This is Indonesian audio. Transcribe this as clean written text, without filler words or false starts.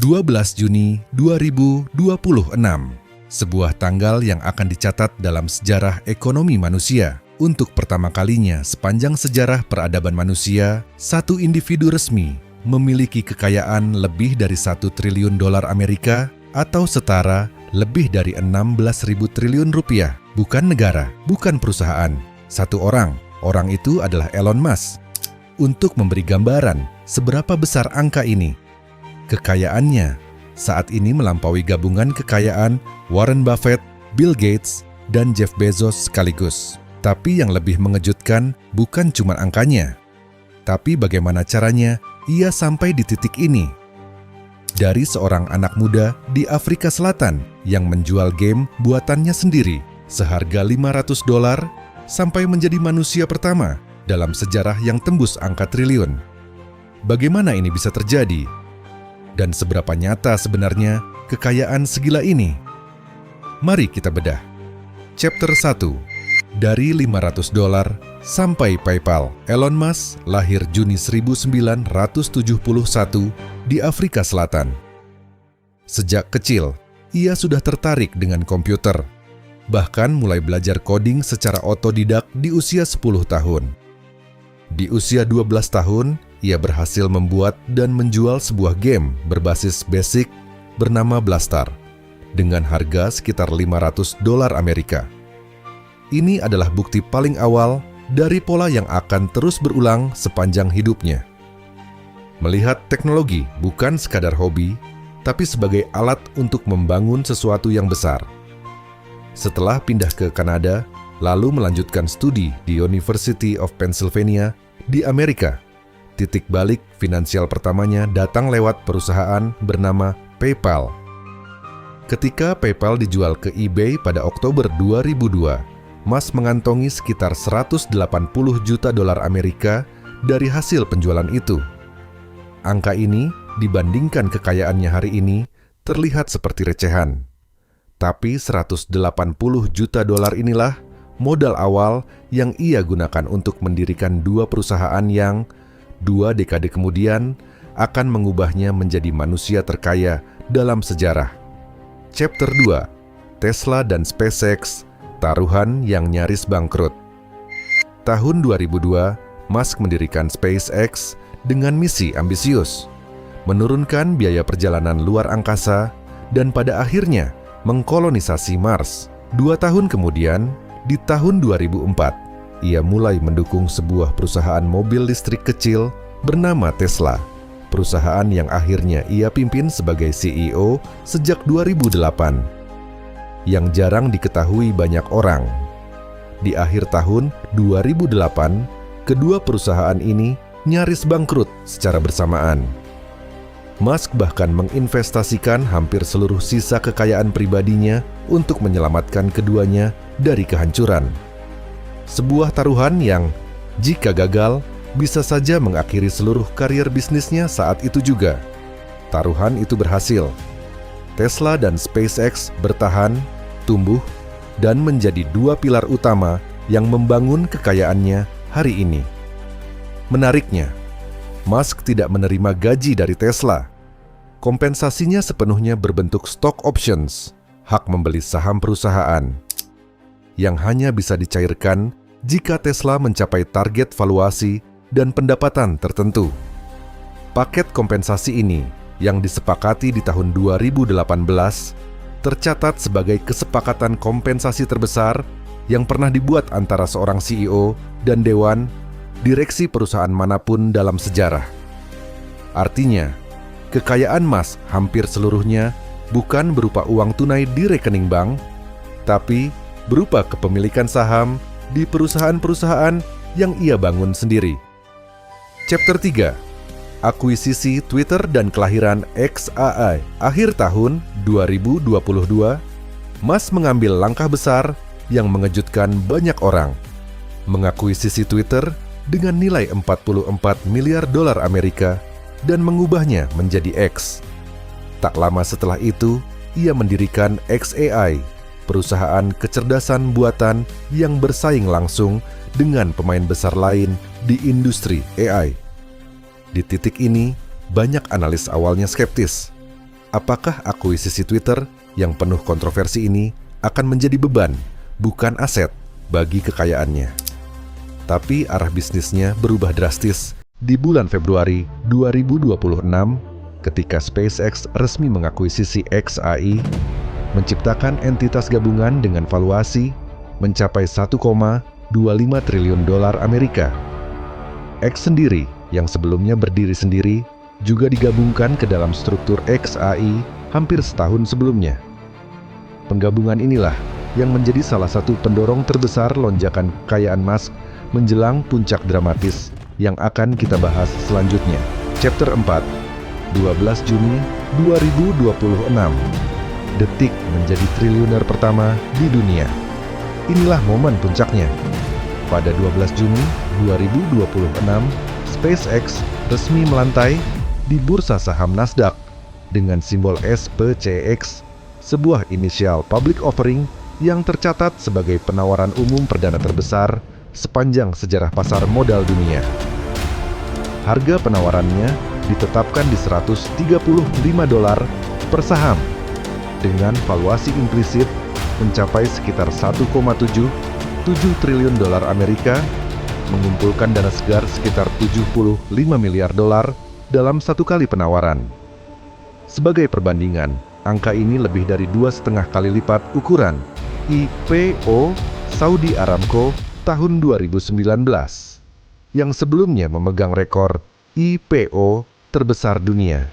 12 Juni 2026, sebuah tanggal yang akan dicatat dalam sejarah ekonomi manusia. Untuk pertama kalinya sepanjang sejarah peradaban manusia, satu individu resmi memiliki kekayaan lebih dari 1 triliun dolar Amerika atau setara lebih dari 16.000 triliun rupiah. Bukan negara, bukan perusahaan. Satu orang itu adalah Elon Musk. Untuk memberi gambaran seberapa besar angka ini, kekayaannya saat ini melampaui gabungan kekayaan Warren Buffett, Bill Gates, dan Jeff Bezos sekaligus. Tapi yang lebih mengejutkan bukan cuma angkanya, tapi bagaimana caranya ia sampai di titik ini. Dari seorang anak muda di Afrika Selatan yang menjual game buatannya sendiri seharga $500 sampai menjadi manusia pertama dalam sejarah yang tembus angka triliun. Bagaimana ini bisa terjadi? Dan seberapa nyata sebenarnya kekayaan segila ini? Mari kita bedah. Chapter 1. Dari $500 sampai PayPal. Elon Musk lahir Juni 1971 di Afrika Selatan. Sejak kecil, ia sudah tertarik dengan komputer. Bahkan mulai belajar coding secara otodidak di usia 10 tahun. Di usia 12 tahun, ia berhasil membuat dan menjual sebuah game berbasis BASIC bernama Blastar dengan harga sekitar $500 Amerika. Ini adalah bukti paling awal dari pola yang akan terus berulang sepanjang hidupnya. Melihat teknologi bukan sekadar hobi, tapi sebagai alat untuk membangun sesuatu yang besar. Setelah pindah ke Kanada, lalu melanjutkan studi di University of Pennsylvania di Amerika, titik balik finansial pertamanya datang lewat perusahaan bernama PayPal. Ketika PayPal dijual ke eBay pada Oktober 2002, Musk mengantongi sekitar $180 juta Amerika dari hasil penjualan itu. Angka ini dibandingkan kekayaannya hari ini terlihat seperti recehan. Tapi $180 juta inilah modal awal yang ia gunakan untuk mendirikan dua perusahaan yang 2 dekade kemudian akan mengubahnya menjadi manusia terkaya dalam sejarah. Chapter 2. Tesla dan SpaceX, taruhan yang nyaris bangkrut. Tahun 2002, Musk mendirikan SpaceX dengan misi ambisius, menurunkan biaya perjalanan luar angkasa, dan pada akhirnya mengkolonisasi Mars. 2 tahun kemudian, di tahun 2004, ia mulai mendukung sebuah perusahaan mobil listrik kecil bernama Tesla, perusahaan yang akhirnya ia pimpin sebagai CEO sejak 2008. Yang jarang diketahui banyak orang. Di akhir tahun 2008, kedua perusahaan ini nyaris bangkrut secara bersamaan. Musk bahkan menginvestasikan hampir seluruh sisa kekayaan pribadinya untuk menyelamatkan keduanya dari kehancuran. Sebuah taruhan yang, jika gagal, bisa saja mengakhiri seluruh karier bisnisnya saat itu juga. Taruhan itu berhasil. Tesla dan SpaceX bertahan, tumbuh, dan menjadi dua pilar utama yang membangun kekayaannya hari ini. Menariknya, Musk tidak menerima gaji dari Tesla. Kompensasinya sepenuhnya berbentuk stock options, hak membeli saham perusahaan, yang hanya bisa dicairkan jika Tesla mencapai target valuasi dan pendapatan tertentu. Paket kompensasi ini yang disepakati di tahun 2018 tercatat sebagai kesepakatan kompensasi terbesar yang pernah dibuat antara seorang CEO dan dewan direksi perusahaan manapun dalam sejarah. Artinya, kekayaan Musk hampir seluruhnya bukan berupa uang tunai di rekening bank, tapi berupa kepemilikan saham di perusahaan-perusahaan yang ia bangun sendiri. Chapter 3. Akuisisi Twitter dan kelahiran XAI. Akhir tahun 2022, Musk mengambil langkah besar yang mengejutkan banyak orang. Mengakuisisi Twitter dengan nilai $44 miliar Amerika dan mengubahnya menjadi X. Tak lama setelah itu, ia mendirikan XAI, perusahaan kecerdasan buatan yang bersaing langsung dengan pemain besar lain di industri AI. Di titik ini, banyak analis awalnya skeptis. Apakah akuisisi Twitter yang penuh kontroversi ini akan menjadi beban, bukan aset, bagi kekayaannya? Tapi arah bisnisnya berubah drastis di bulan Februari 2026 ketika SpaceX resmi mengakuisisi xAI, menciptakan entitas gabungan dengan valuasi mencapai 1,25 triliun dolar Amerika. X sendiri yang sebelumnya berdiri sendiri juga digabungkan ke dalam struktur xAI hampir setahun sebelumnya. Penggabungan inilah yang menjadi salah satu pendorong terbesar lonjakan kekayaan Musk menjelang puncak dramatis yang akan kita bahas selanjutnya. Chapter 4, 12 Juni 2026. Detik menjadi triliuner pertama di dunia. Inilah momen puncaknya. Pada 12 Juni 2026, SpaceX resmi melantai di bursa saham Nasdaq dengan simbol SPCX, sebuah inisial public offering yang tercatat sebagai penawaran umum perdana terbesar sepanjang sejarah pasar modal dunia. Harga penawarannya ditetapkan di $135 per saham dengan valuasi implisit mencapai sekitar 1,77 triliun dolar Amerika, mengumpulkan dana segar sekitar 75 miliar dolar dalam satu kali penawaran. Sebagai perbandingan, angka ini lebih dari 2,5 kali lipat ukuran IPO Saudi Aramco tahun 2019, yang sebelumnya memegang rekor IPO terbesar dunia.